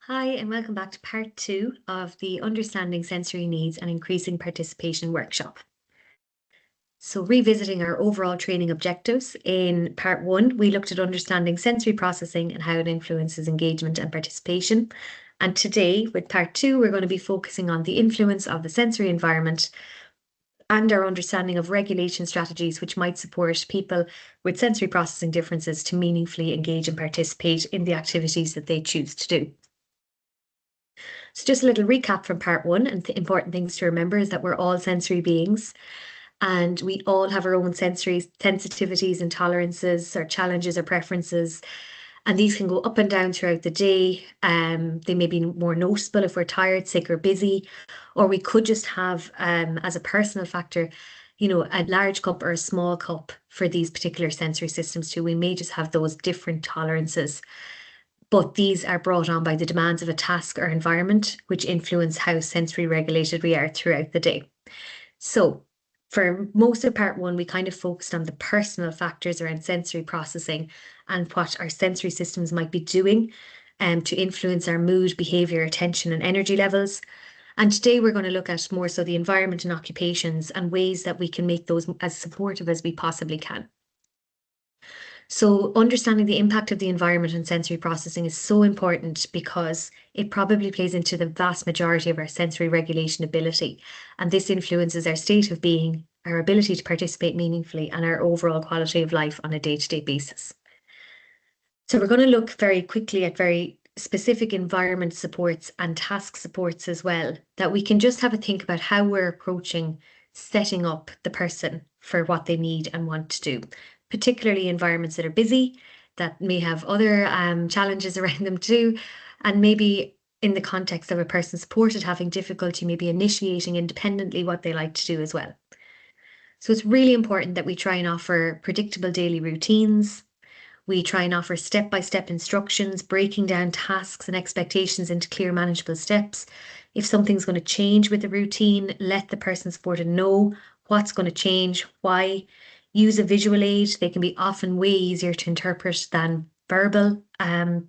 Hi, and welcome back to part two of the Understanding Sensory Needs and Increasing Participation workshop. So, revisiting our overall training objectives, in part one, we looked at understanding sensory processing and how it influences engagement and participation. And today, with part two, we're going to be focusing on the influence of the sensory environment and our understanding of regulation strategies which might support people with sensory processing differences to meaningfully engage and participate in the activities that they choose to do. So, just a little recap from part one, and the important things to remember is that we're all sensory beings and we all have our own sensory sensitivities and tolerances, or challenges, or preferences. And these can go up and down throughout the day. They may be more noticeable if we're tired, sick, or busy, or we could just have, as a personal factor, a large cup or a small cup for these particular sensory systems too. We may just have those different tolerances, but these are brought on by the demands of a task or environment, which influence how sensory regulated we are throughout the day. So, for most of part one, we kind of focused on the personal factors around sensory processing and what our sensory systems might be doing to influence our mood, behavior, attention, and energy levels. And today we're going to look at more so the environment and occupations and ways that we can make those as supportive as we possibly can. So, understanding the impact of the environment on sensory processing is so important because it probably plays into the vast majority of our sensory regulation ability. And this influences our state of being, our ability to participate meaningfully, and our overall quality of life on a day to day basis. So, we're going to look very quickly at very specific environment supports and task supports as well, that we can just have a think about how we're approaching setting up the person for what they need and want to do, particularly environments that are busy, that may have other challenges around them too, and maybe in the context of a person supported having difficulty maybe initiating independently what they like to do as well. So it's really important that we try and offer predictable daily routines. We try and offer step by step instructions, breaking down tasks and expectations into clear, manageable steps. If something's going to change with the routine, let the person supported know what's going to change, why. Use a visual aid. They can be often way easier to interpret than verbal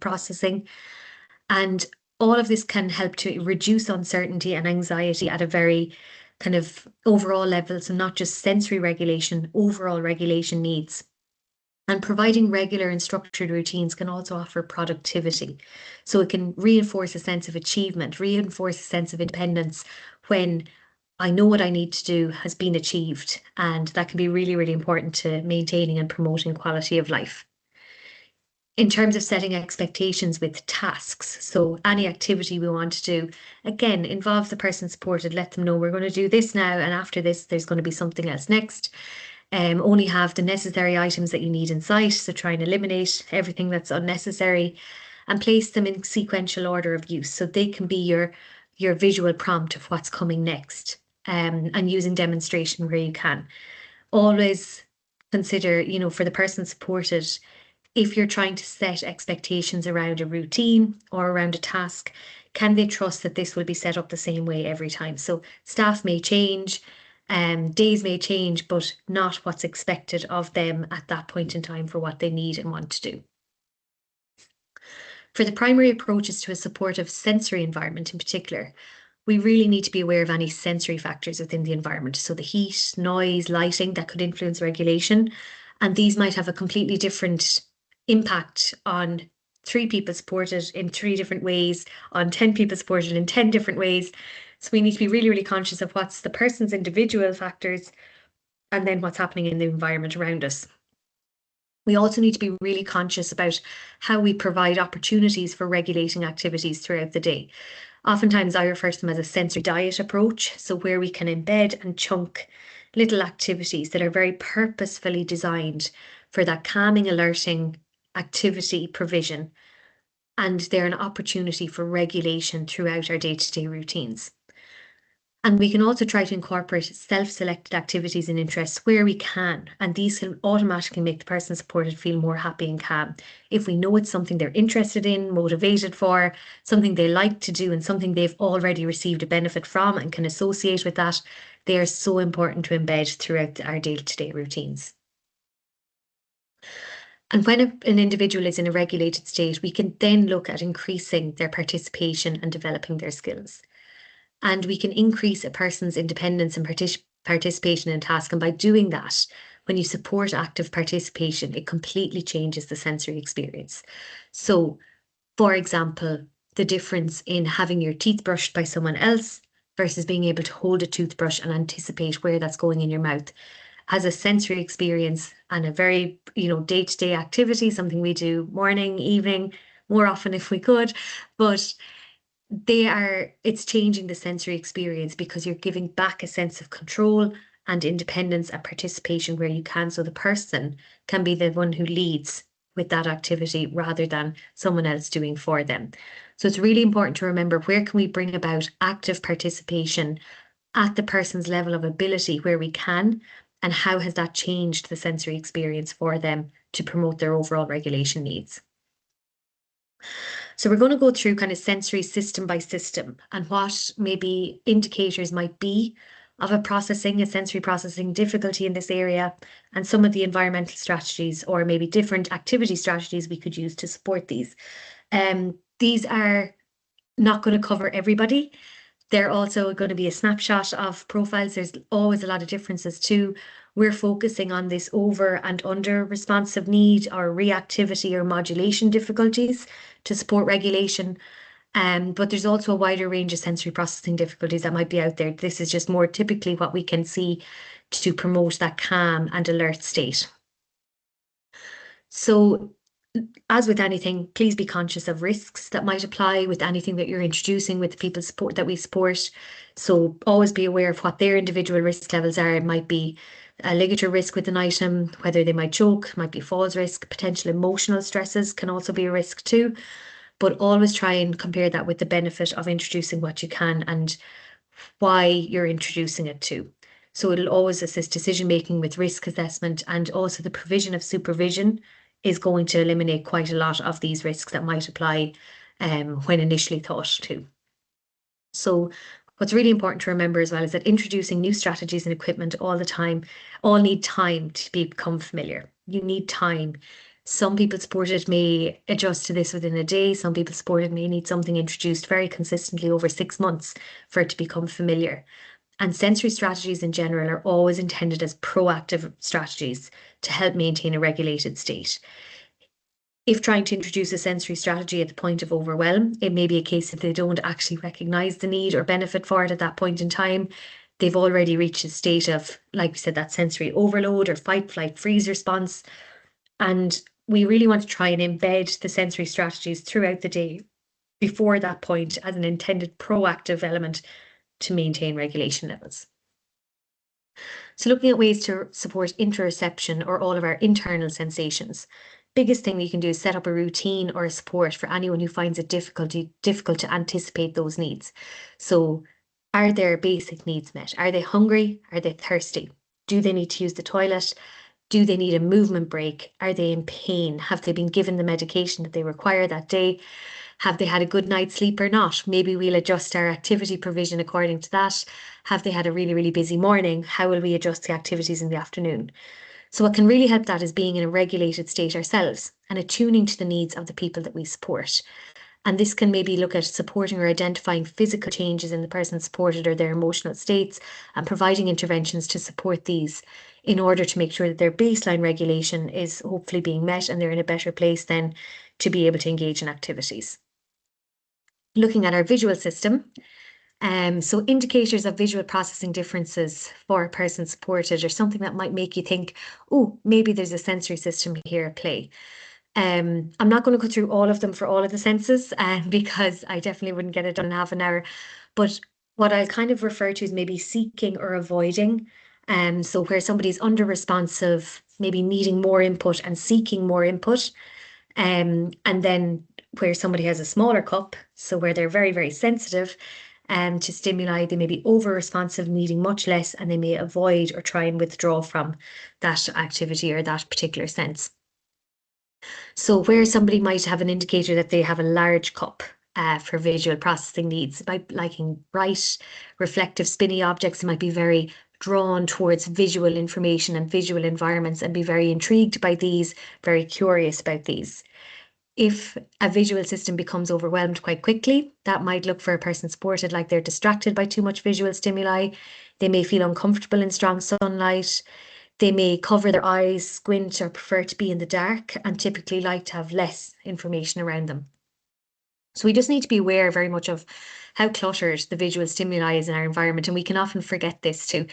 processing. And all of this can help to reduce uncertainty and anxiety at a very kind of overall level. So, not just sensory regulation, overall regulation needs. And providing regular and structured routines can also offer productivity. So it can reinforce a sense of achievement, reinforce a sense of independence when I know what I need to do has been achieved. And that can be really, really important to maintaining and promoting quality of life. In terms of setting expectations with tasks, so any activity we want to do, again, involve the person supported, let them know we're going to do this now, and after this, there's going to be something else next. Only have the necessary items that you need in sight. So try and eliminate everything that's unnecessary and place them in sequential order of use. So they can be your visual prompt of what's coming next. And using demonstration where you can. Always consider, for the person supported, if you're trying to set expectations around a routine or around a task, can they trust that this will be set up the same way every time? So staff may change, days may change, but not what's expected of them at that point in time for what they need and want to do. For the primary approaches to a supportive sensory environment in particular, we really need to be aware of any sensory factors within the environment. So the heat, noise, lighting that could influence regulation. And these might have a completely different impact on 3 people supported in 3 different ways, on 10 people supported in 10 different ways. So we need to be really, really conscious of what's the person's individual factors and then what's happening in the environment around us. We also need to be really conscious about how we provide opportunities for regulating activities throughout the day. Oftentimes, I refer to them as a sensory diet approach. So, where we can embed and chunk little activities that are very purposefully designed for that calming, alerting activity provision. And they're an opportunity for regulation throughout our day to day routines. And we can also try to incorporate self-selected activities and interests where we can. And these can automatically make the person supported feel more happy and calm. If we know it's something they're interested in, motivated for, something they like to do, and something they've already received a benefit from and can associate with that, they are so important to embed throughout our day-to-day routines. And when an individual is in a regulated state, we can then look at increasing their participation and developing their skills. And we can increase a person's independence and participation in task. And by doing that, when you support active participation, it completely changes the sensory experience. So, for example, the difference in having your teeth brushed by someone else versus being able to hold a toothbrush and anticipate where that's going in your mouth as a sensory experience and a very, day-to-day activity, something we do morning, evening, more often if we could, but it's changing the sensory experience because you're giving back a sense of control and independence and participation where you can, so the person can be the one who leads with that activity rather than someone else doing for them. So it's really important to remember, where can we bring about active participation at the person's level of ability where we can, and how has that changed the sensory experience for them to promote their overall regulation needs. So we're going to go through kind of sensory system by system and what maybe indicators might be of a sensory processing difficulty in this area, and some of the environmental strategies or maybe different activity strategies we could use to support these. These are not going to cover everybody. They're also going to be a snapshot of profiles. There's always a lot of differences too. We're focusing on this over and under responsive need or reactivity or modulation difficulties to support regulation. But there's also a wider range of sensory processing difficulties that might be out there. This is just more typically what we can see to promote that calm and alert state. So, as with anything, please be conscious of risks that might apply with anything that you're introducing with the people that we support. So always be aware of what their individual risk levels are. It might be a ligature risk with an item, whether they might choke, might be falls risk, potential emotional stresses can also be a risk too. But always try and compare that with the benefit of introducing what you can and why you're introducing it too. So it'll always assist decision making with risk assessment, and also the provision of supervision is going to eliminate quite a lot of these risks that might apply when initially thought to. So what's really important to remember as well is that introducing new strategies and equipment all the time, all need time to become familiar. You need time. Some people supported may adjust to this within a day. Some people supported may need something introduced very consistently over 6 months for it to become familiar. And sensory strategies in general are always intended as proactive strategies to help maintain a regulated state. If trying to introduce a sensory strategy at the point of overwhelm, it may be a case that they don't actually recognise the need or benefit for it at that point in time. They've already reached a state of, like we said, that sensory overload or fight, flight, freeze response. And we really want to try and embed the sensory strategies throughout the day before that point as an intended proactive element to maintain regulation levels. So looking at ways to support interoception or all of our internal sensations. Biggest thing you can do is set up a routine or a support for anyone who finds it difficult to anticipate those needs. So are their basic needs met? Are they hungry? Are they thirsty? Do they need to use the toilet? Do they need a movement break? Are they in pain? Have they been given the medication that they require that day? Have they had a good night's sleep or not? Maybe we'll adjust our activity provision according to that. Have they had a really, really busy morning? How will we adjust the activities in the afternoon? So what can really help that is being in a regulated state ourselves and attuning to the needs of the people that we support. And this can maybe look at supporting or identifying physical changes in the person supported or their emotional states, and providing interventions to support these in order to make sure that their baseline regulation is hopefully being met and they're in a better place then to be able to engage in activities. Looking at our visual system, so indicators of visual processing differences for a person supported, or something that might make you think, oh, maybe there's a sensory system here at play. I'm not going to go through all of them for all of the senses because I definitely wouldn't get it done in half an hour. But what I kind of refer to is maybe seeking or avoiding. So where somebody's under responsive, maybe needing more input and seeking more input. And then where somebody has a smaller cup, so where they're very, very sensitive to stimuli, they may be over responsive, needing much less, and they may avoid or try and withdraw from that activity or that particular sense. So where somebody might have an indicator that they have a large cup for visual processing needs, by liking bright, reflective, spinny objects, it might be very drawn towards visual information and visual environments and be very intrigued by these, very curious about these. If a visual system becomes overwhelmed quite quickly, that might look for a person supported like they're distracted by too much visual stimuli. They may feel uncomfortable in strong sunlight. They may cover their eyes, squint, or prefer to be in the dark, and typically like to have less information around them. So we just need to be aware very much of how cluttered the visual stimuli is in our environment, and we can often forget this too.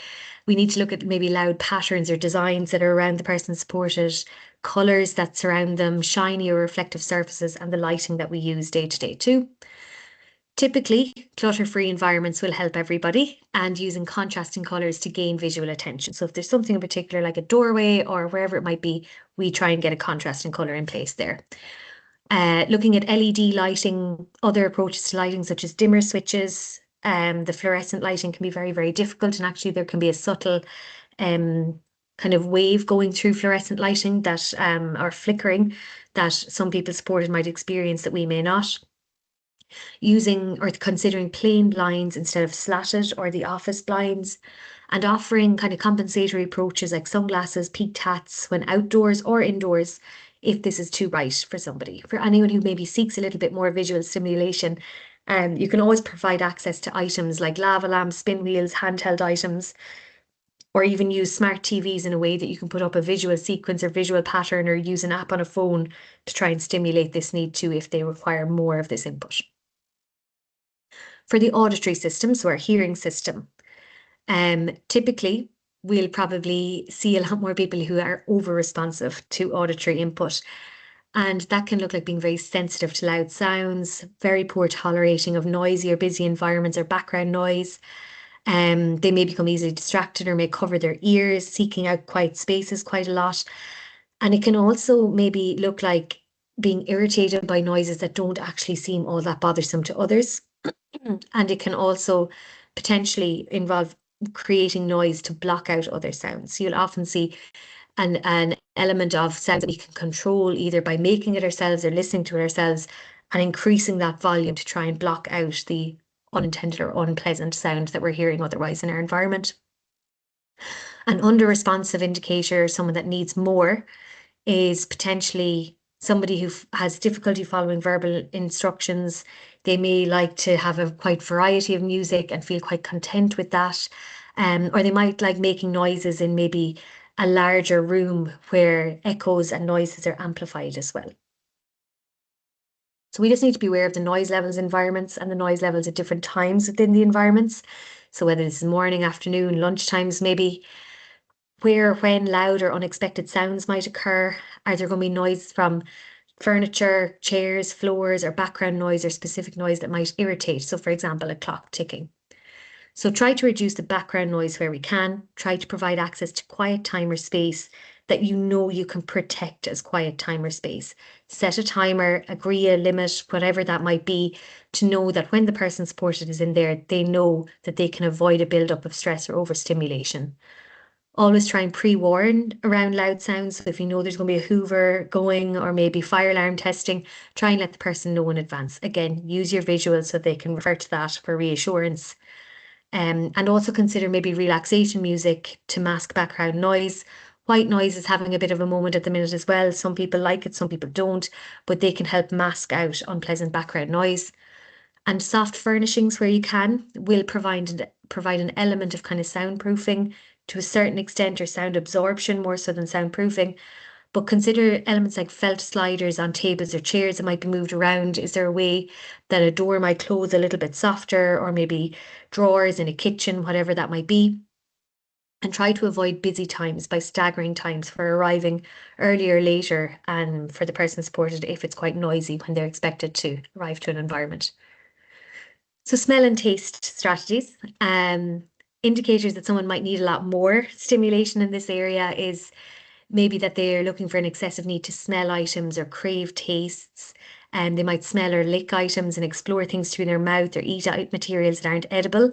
We need to look at maybe loud patterns or designs that are around the person supported, colours that surround them, shiny or reflective surfaces, and the lighting that we use day to day too. Typically, clutter-free environments will help everybody, and using contrasting colours to gain visual attention. So if there's something in particular like a doorway or wherever it might be, we try and get a contrasting colour in place there. Looking at LED lighting, other approaches to lighting such as dimmer switches, the fluorescent lighting can be very, very difficult, and actually there can be a subtle kind of wave going through fluorescent lighting that or flickering that some people supported might experience that we may not. Using or considering plain blinds instead of slatted or the office blinds, and offering kind of compensatory approaches like sunglasses, peaked hats when outdoors or indoors if this is too bright for somebody. For anyone who maybe seeks a little bit more visual stimulation, you can always provide access to items like lava lamps, spin wheels, handheld items, or even use smart TVs in a way that you can put up a visual sequence or visual pattern, or use an app on a phone to try and stimulate this need too if they require more of this input. For the auditory system, so our hearing system, typically we'll probably see a lot more people who are over-responsive to auditory input. And that can look like being very sensitive to loud sounds, very poor tolerating of noisy or busy environments or background noise. They may become easily distracted or may cover their ears, seeking out quiet spaces quite a lot. And it can also maybe look like being irritated by noises that don't actually seem all that bothersome to others. And it can also potentially involve creating noise to block out other sounds. So you'll often see an element of sounds that we can control either by making it ourselves or listening to it ourselves and increasing that volume to try and block out the unintended or unpleasant sound that we're hearing otherwise in our environment. An under-responsive indicator, someone that needs more, is potentially somebody who has difficulty following verbal instructions. They may like to have a quite variety of music and feel quite content with that. Or they might like making noises in maybe a larger room where echoes and noises are amplified as well. So we just need to be aware of the noise levels in environments and the noise levels at different times within the environments. So whether this is morning, afternoon, lunch times, maybe where, when loud or unexpected sounds might occur. Are there going to be noise from furniture, chairs, floors, or background noise or specific noise that might irritate? So for example, a clock ticking. So try to reduce the background noise where we can. Try to provide access to quiet time or space that you know you can protect as quiet time or space. Set a timer, agree a limit, whatever that might be, to know that when the person supported is in there, they know that they can avoid a buildup of stress or overstimulation. Always try and pre-warn around loud sounds. So if you know there's going to be a Hoover going or maybe fire alarm testing, try and let the person know in advance. Again, use your visuals so they can refer to that for reassurance. And also consider maybe relaxation music to mask background noise. White noise is having a bit of a moment at the minute as well. Some people like it, some people don't, but they can help mask out unpleasant background noise. And soft furnishings where you can will provide an element of kind of soundproofing to a certain extent, or sound absorption more so than soundproofing. But consider elements like felt sliders on tables or chairs that might be moved around. Is there a way that a door might close a little bit softer, or maybe drawers in a kitchen, whatever that might be? And try to avoid busy times by staggering times for arriving earlier or later, and for the person supported if it's quite noisy when they're expected to arrive to an environment. So smell and taste strategies. Indicators that someone might need a lot more stimulation in this area is maybe that they're looking for an excessive need to smell items or crave tastes. And they might smell or lick items and explore things through their mouth, or eat out materials that aren't edible.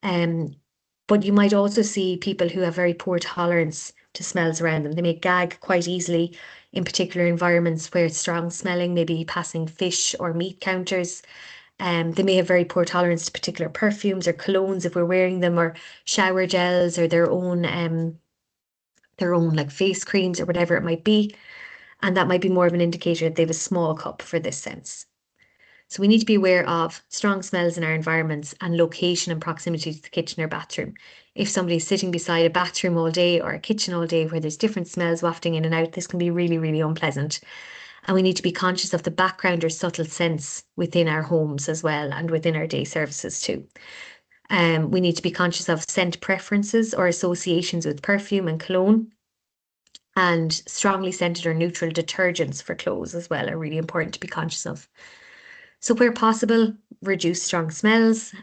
But you might also see people who have very poor tolerance to smells around them. They may gag quite easily in particular environments where it's strong smelling, maybe passing fish or meat counters. They may have very poor tolerance to particular perfumes or colognes if we're wearing them, or shower gels, or their own like face creams or whatever it might be. And that might be more of an indicator that they have a small cup for this sense. So we need to be aware of strong smells in our environments and location and proximity to the kitchen or bathroom. If somebody's sitting beside a bathroom all day or a kitchen all day where there's different smells wafting in and out, this can be really, really unpleasant. And we need to be conscious of the background or subtle scents within our homes as well, and within our day services too. We need to be conscious of scent preferences or associations with perfume and cologne. And strongly scented or neutral detergents for clothes as well are really important to be conscious of. So where possible, reduce strong smells.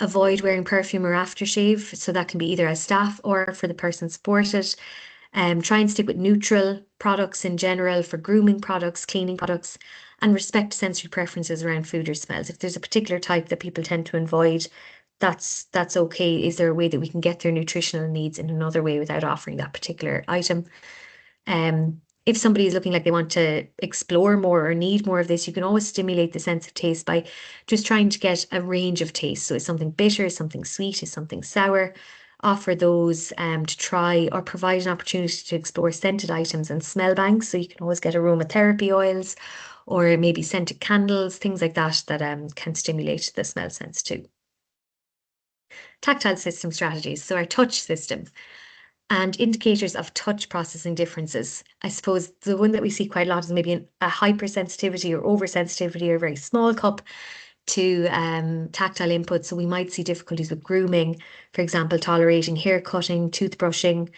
Avoid wearing perfume or aftershave. So that can be either as staff or for the person supported. Try and stick with neutral products in general for grooming products, cleaning products, and respect sensory preferences around food or smells. If there's a particular type that people tend to avoid, that's okay. Is there a way that we can get their nutritional needs in another way without offering that particular item? If somebody is looking like they want to explore more or need more of this, you can always stimulate the sense of taste by just trying to get a range of tastes. So is something bitter, is something sweet, is something sour? Offer those to try, or provide an opportunity to explore scented items and smell banks. So you can always get aromatherapy oils or maybe scented candles, things like that can stimulate the smell sense too. Tactile system strategies. So our touch system and indicators of touch processing differences. I suppose the one that we see quite a lot is maybe a hypersensitivity or oversensitivity, or a very small cup to tactile input. So we might see difficulties with grooming, for example, tolerating hair cutting, toothbrushing,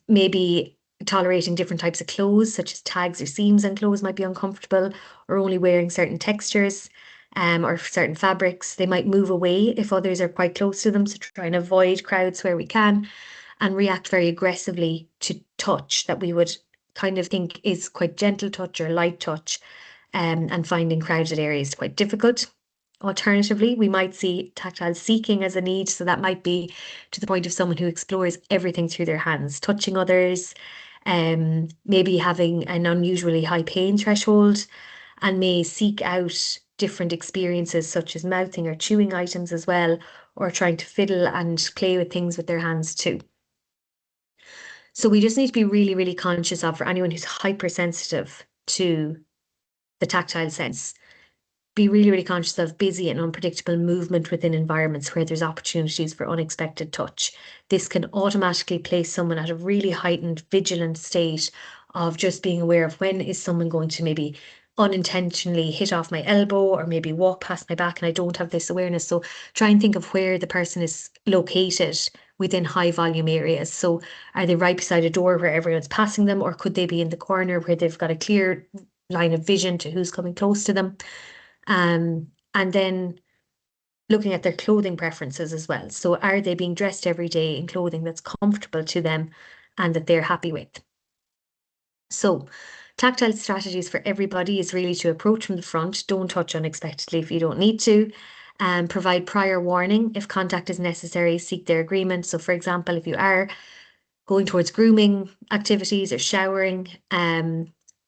maybe tolerating different types of clothes, such as tags or seams in clothes might be uncomfortable, or only wearing certain textures or certain fabrics. They might move away if others are quite close to them, so try and avoid crowds where we can, and react very aggressively to touch that we would kind of think is quite gentle touch or light touch, and finding crowded areas quite difficult. Alternatively, we might see tactile seeking as a need. So that might be to the point of someone who explores everything through their hands, touching others, maybe having an unusually high pain threshold, and may seek out different experiences such as mouthing or chewing items as well, or trying to fiddle and play with things with their hands too. So we just need to be really, really conscious of, for anyone who's hypersensitive to the tactile sense, be really, really conscious of busy and unpredictable movement within environments where there's opportunities for unexpected touch. This can automatically place someone at a really heightened, vigilant state of just being aware of when is someone going to maybe unintentionally hit off my elbow or maybe walk past my back, and I don't have this awareness. So try and think of where the person is located within high volume areas. So are they right beside a door where everyone's passing them, or could they be in the corner where they've got a clear line of vision to who's coming close to them? And then looking at their clothing preferences as well. So are they being dressed every day in clothing that's comfortable to them and that they're happy with? So tactile strategies for everybody is really to approach from the front. Don't touch unexpectedly if you don't need to. Provide prior warning if contact is necessary. Seek their agreement. So for example, if you are going towards grooming activities or showering,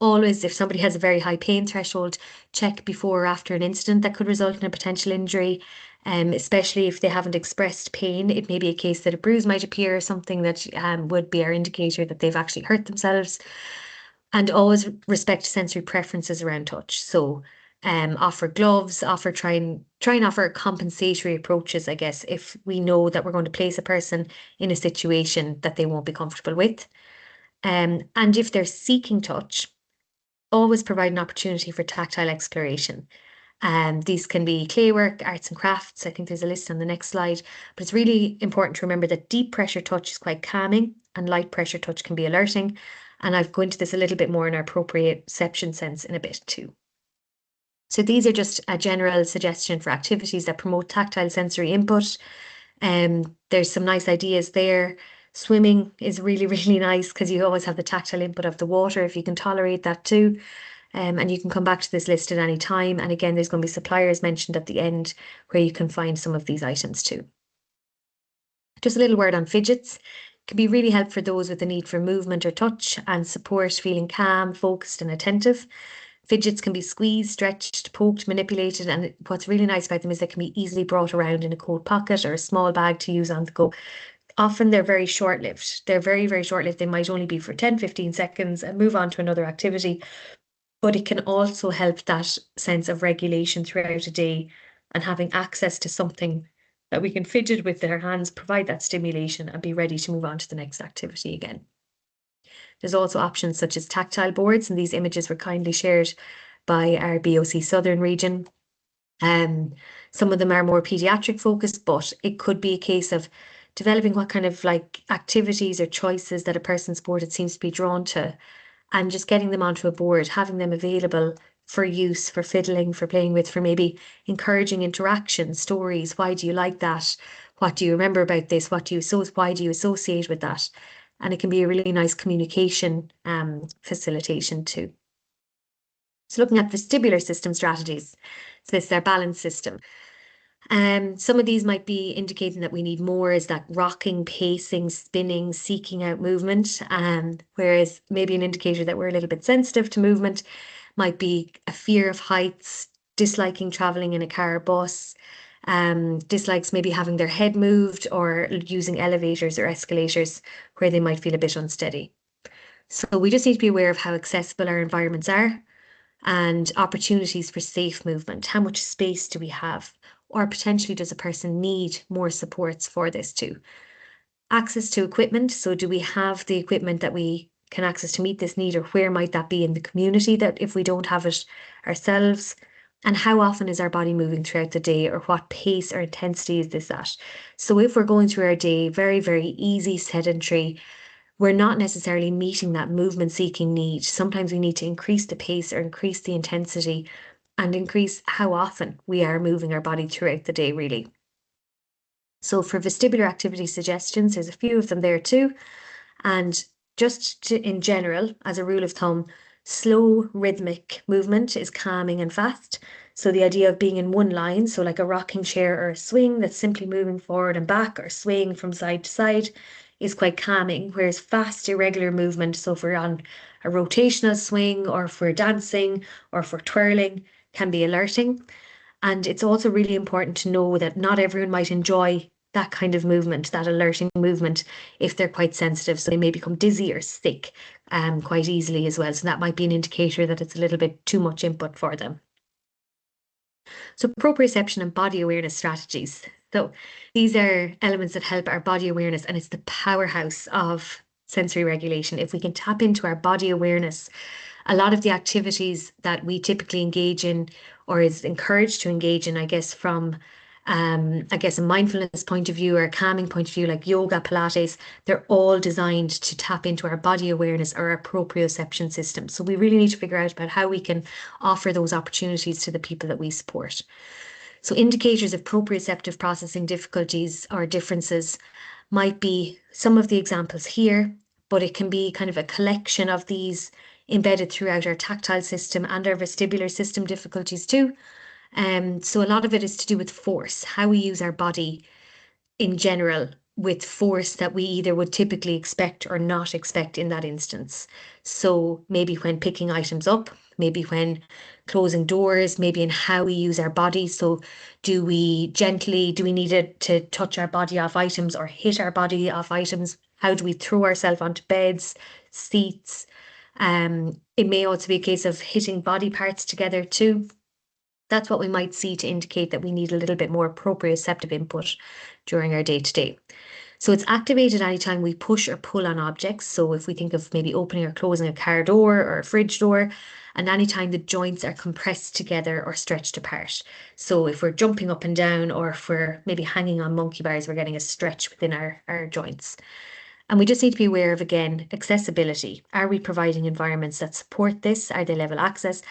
always, if somebody has a very high pain threshold, check before or after an incident that could result in a potential injury. Especially if they haven't expressed pain, it may be a case that a bruise might appear, or something that would be our indicator that they've actually hurt themselves. And always respect sensory preferences around touch. So offer gloves, try and offer compensatory approaches, I guess, if we know that we're going to place a person in a situation that they won't be comfortable with. And if they're seeking touch, always provide an opportunity for tactile exploration. These can be clay work, arts and crafts. I think there's a list on the next slide, but it's really important to remember that deep pressure touch is quite calming and light pressure touch can be alerting. And I'll go into this a little bit more in our proprioception sense in a bit too. So these are just a general suggestion for activities that promote tactile sensory input. There's some nice ideas there. Swimming is really, really nice because you always have the tactile input of the water if you can tolerate that too. And you can come back to this list at any time. And again, there's going to be suppliers mentioned at the end where you can find some of these items too. Just a little word on fidgets. Can be really helpful for those with a need for movement or touch and support, feeling calm, focused and attentive. Fidgets can be squeezed, stretched, poked, manipulated, and what's really nice about them is they can be easily brought around in a coat pocket or a small bag to use on the go. Often they're very short-lived. They're very, very short-lived. They might only be for 10, 15 seconds and move on to another activity. But it can also help that sense of regulation throughout a day, and having access to something that we can fidget with our hands, provide that stimulation and be ready to move on to the next activity again. There's also options such as tactile boards, and these images were kindly shared by our BOC Southern region. Some of them are more pediatric focused, but it could be a case of developing what kind of like activities or choices that a person supported seems to be drawn to, and just getting them onto a board, having them available for use, for fiddling, for playing with, for maybe encouraging interaction, stories. Why do you like that? What do you remember about this? Why do you associate with that? And it can be a really nice communication facilitation too. So looking at vestibular system strategies, so this is our balance system. Some of these might be indicating that we need more is that rocking, pacing, spinning, seeking out movement. Whereas maybe an indicator that we're a little bit sensitive to movement might be a fear of heights, disliking traveling in a car or bus, dislikes maybe having their head moved or using elevators or escalators where they might feel a bit unsteady. So we just need to be aware of how accessible our environments are and opportunities for safe movement. How much space do we have? Or potentially does a person need more supports for this too? Access to equipment. So do we have the equipment that we can access to meet this need, or where might that be in the community that if we don't have it ourselves? And how often is our body moving throughout the day, or what pace or intensity is this at? So if we're going through our day very, very easy, sedentary, we're not necessarily meeting that movement seeking need. Sometimes we need to increase the pace or increase the intensity and increase how often we are moving our body throughout the day, really. So for vestibular activity suggestions, there's a few of them there too. And in general, as a rule of thumb, slow rhythmic movement is calming and fast. So the idea of being in one line, so like a rocking chair or a swing that's simply moving forward and back or swaying from side to side, is quite calming, whereas fast, irregular movement, so if we're on a rotational swing or if we're dancing or if we're twirling, can be alerting. And it's also really important to know that not everyone might enjoy that kind of movement, that alerting movement, if they're quite sensitive. So they may become dizzy or sick quite easily as well. So that might be an indicator that it's a little bit too much input for them. So proprioception and body awareness strategies. So these are elements that help our body awareness, and it's the powerhouse of sensory regulation. If we can tap into our body awareness, a lot of the activities that we typically engage in or is encouraged to engage in, I guess, from a mindfulness point of view or a calming point of view, like yoga, Pilates, they're all designed to tap into our body awareness or our proprioception system. So we really need to figure out about how we can offer those opportunities to the people that we support. So indicators of proprioceptive processing difficulties or differences might be some of the examples here, but it can be kind of a collection of these embedded throughout our tactile system and our vestibular system difficulties too. So a lot of it is to do with force, how we use our body in general with force that we either would typically expect or not expect in that instance. So maybe when picking items up, maybe when closing doors, maybe in how we use our body. So do we need to touch our body off items or hit our body off items? How do we throw ourselves onto beds, seats? It may also be a case of hitting body parts together too. That's what we might see to indicate that we need a little bit more proprioceptive input during our day-to-day. So it's activated anytime we push or pull on objects. So if we think of maybe opening or closing a car door or a fridge door, and anytime the joints are compressed together or stretched apart. So if we're jumping up and down, or if we're maybe hanging on monkey bars, we're getting a stretch within our joints. And we just need to be aware of, again, accessibility. Are we providing environments that support this? Are they level access?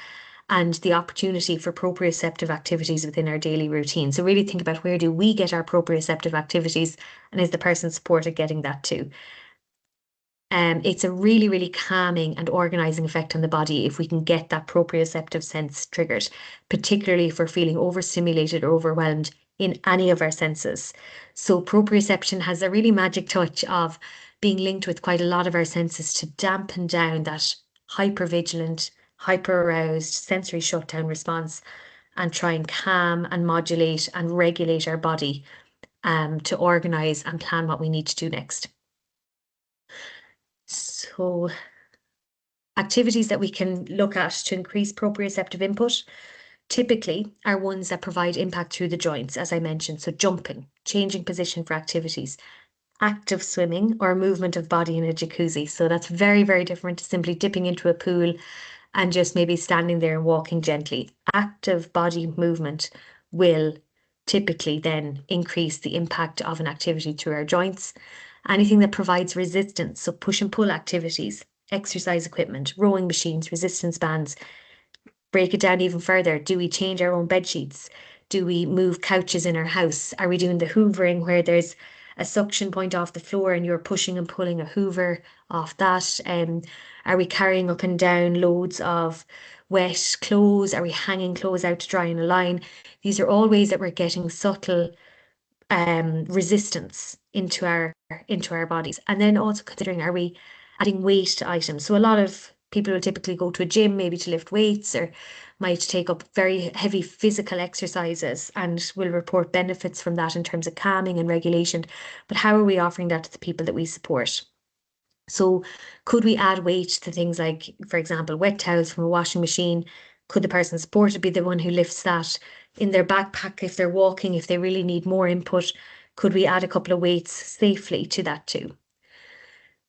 And the opportunity for proprioceptive activities within our daily routine. So really think about, where do we get our proprioceptive activities, and is the person supported getting that too? It's a really, really calming and organizing effect on the body if we can get that proprioceptive sense triggered, particularly if we're feeling overstimulated or overwhelmed in any of our senses. So proprioception has a really magic touch of being linked with quite a lot of our senses to dampen down that hypervigilant, hyper-aroused, sensory shutdown response and try and calm and modulate and regulate our body to organize and plan what we need to do next. So activities that we can look at to increase proprioceptive input typically are ones that provide impact through the joints, as I mentioned. So jumping, changing position for activities, active swimming or movement of body in a jacuzzi. So that's very, very different to simply dipping into a pool and just maybe standing there and walking gently. Active body movement will typically then increase the impact of an activity through our joints. Anything that provides resistance, so push and pull activities, exercise equipment, rowing machines, resistance bands. Break it down even further. Do we change our own bed sheets? Do we move couches in our house? Are we doing the hoovering where there's a suction point off the floor and you're pushing and pulling a hoover off that? Are we carrying up and down loads of wet clothes? Are we hanging clothes out to dry in a line? These are all ways that we're getting subtle resistance into our bodies. And then also considering, are we adding weight to items? So a lot of people will typically go to a gym maybe to lift weights or might take up very heavy physical exercises and will report benefits from that in terms of calming and regulation. But how are we offering that to the people that we support? So could we add weight to things like, for example, wet towels from a washing machine? Could the person supported be the one who lifts that in their backpack if they're walking, if they really need more input? Could we add a couple of weights safely to that too?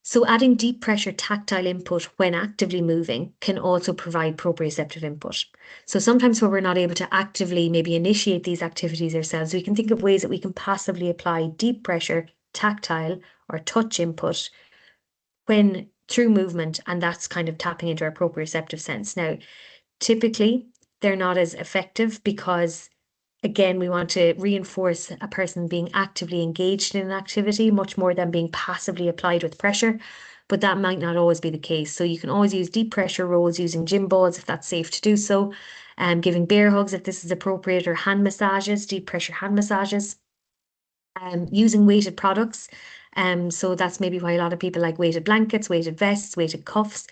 So adding deep pressure tactile input when actively moving can also provide proprioceptive input. So sometimes when we're not able to actively maybe initiate these activities ourselves, we can think of ways that we can passively apply deep pressure tactile or touch input when through movement, and that's kind of tapping into our proprioceptive sense. Now, typically they're not as effective because again, we want to reinforce a person being actively engaged in an activity much more than being passively applied with pressure, but that might not always be the case. So you can always use deep pressure rolls using gym balls if that's safe to do so, giving bear hugs if this is appropriate, or hand massages, deep pressure hand massages, using weighted products. So that's maybe why a lot of people like weighted blankets, weighted vests, weighted cuffs.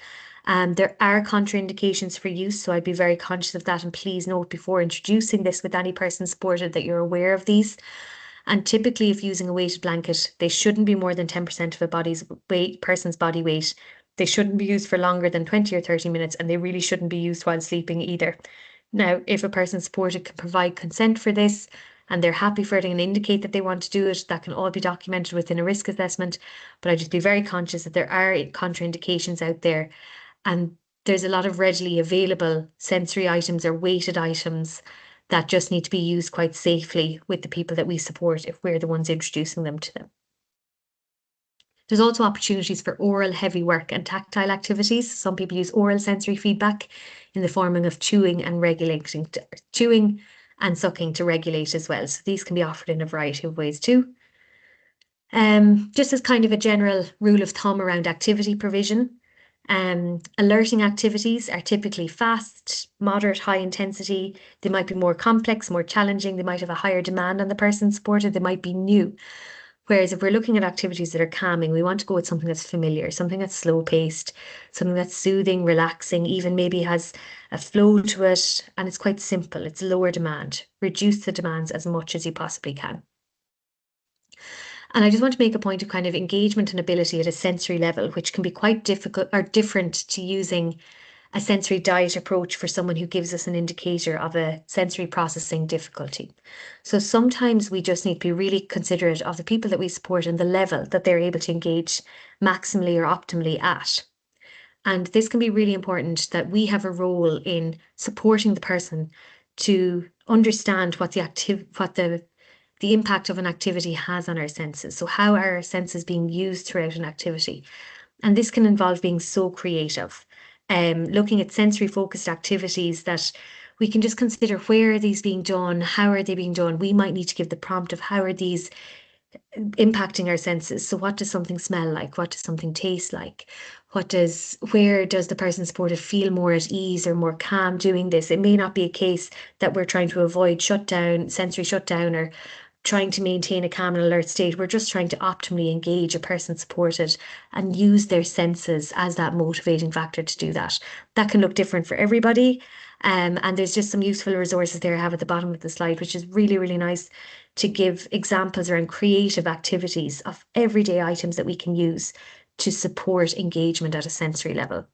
There are contraindications for use, so I'd be very conscious of that. And please note before introducing this with any person supported that you're aware of these. And typically, if using a weighted blanket, they shouldn't be more than 10% of a person's body weight. They shouldn't be used for longer than 20 or 30 minutes, and they really shouldn't be used while sleeping either. Now, if a person supported can provide consent for this, and they're happy for it and indicate that they want to do it, that can all be documented within a risk assessment. But I'd just be very conscious that there are contraindications out there. And there's a lot of readily available sensory items or weighted items that just need to be used quite safely with the people that we support if we're the ones introducing them to them. There's also opportunities for oral heavy work and tactile activities. Some people use oral sensory feedback in the form of chewing and sucking to regulate as well. So these can be offered in a variety of ways too. Just as kind of a general rule of thumb around activity provision, alerting activities are typically fast, moderate, high intensity. They might be more complex, more challenging. They might have a higher demand on the person supported. They might be new. Whereas if we're looking at activities that are calming, we want to go with something that's familiar, something that's slow paced, something that's soothing, relaxing, even maybe has a flow to it. And it's quite simple. It's lower demand. Reduce the demands as much as you possibly can. And I just want to make a point of kind of engagement and ability at a sensory level, which can be quite difficult or different to using a sensory diet approach for someone who gives us an indicator of a sensory processing difficulty. So sometimes we just need to be really considerate of the people that we support and the level that they're able to engage maximally or optimally at. And this can be really important that we have a role in supporting the person to understand what the impact of an activity has on our senses. So how are our senses being used throughout an activity? And this can involve being so creative, looking at sensory focused activities that we can just consider, where are these being done? How are they being done? We might need to give the prompt of how are these impacting our senses. So what does something smell like? What does something taste like? Where does the person supported feel more at ease or more calm doing this? It may not be a case that we're trying to avoid sensory shutdown, or trying to maintain a calm and alert state. We're just trying to optimally engage a person supported and use their senses as that motivating factor to do that. That can look different for everybody. And there's just some useful resources there I have at the bottom of the slide, which is really, really nice to give examples around creative activities of everyday items that we can use to support engagement at a sensory level.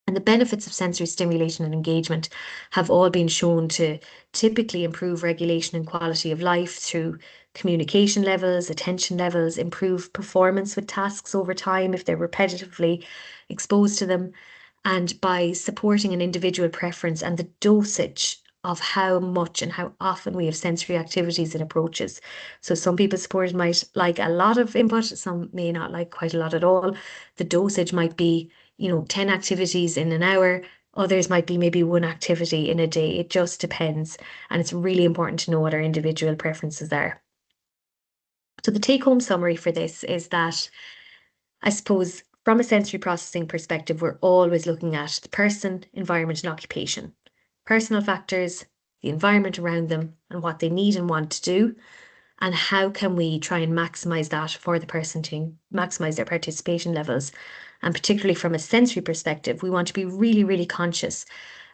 And the benefits of sensory stimulation and engagement have all been shown to typically improve regulation and quality of life through communication levels, attention levels, improve performance with tasks over time if they're repetitively exposed to them, and by supporting an individual preference and the dosage of how much and how often we have sensory activities and approaches. So some people supported might like a lot of input, some may not like quite a lot at all. The dosage might be 10 activities in an hour. Others might be maybe one activity in a day. It just depends. And it's really important to know what our individual preferences are. So the take-home summary for this is that, I suppose, from a sensory processing perspective, we're always looking at the person, environment, and occupation. Personal factors, the environment around them, and what they need and want to do, and how can we try and maximize that for the person to maximize their participation levels. And particularly from a sensory perspective, we want to be really, really conscious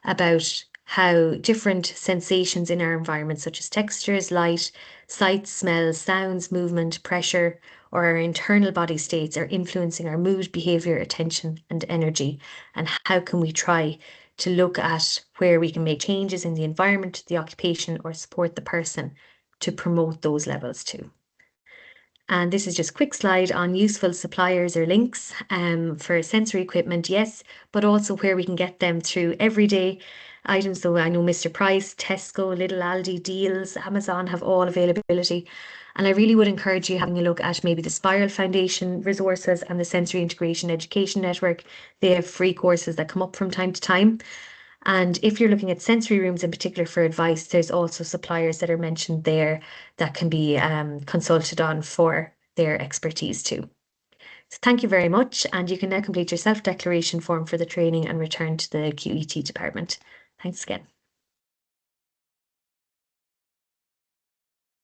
about how different sensations in our environment, such as textures, light, sights, smells, sounds, movement, pressure, or our internal body states are influencing our mood, behavior, attention, and energy. And how can we try to look at where we can make changes in the environment, the occupation, or support the person to promote those levels too. And this is just a quick slide on useful suppliers or links for sensory equipment, yes, but also where we can get them through everyday items. So I know Mr. Price, Tesco, Little Aldi, Deals, Amazon have all availability. And I really would encourage you having a look at maybe the Spiral Foundation resources and the Sensory Integration Education Network. They have free courses that come up from time to time. And if you're looking at sensory rooms in particular for advice, there's also suppliers that are mentioned there that can be consulted on for their expertise too. So thank you very much. And you can now complete your self-declaration form for the training and return to the QET department. Thanks again.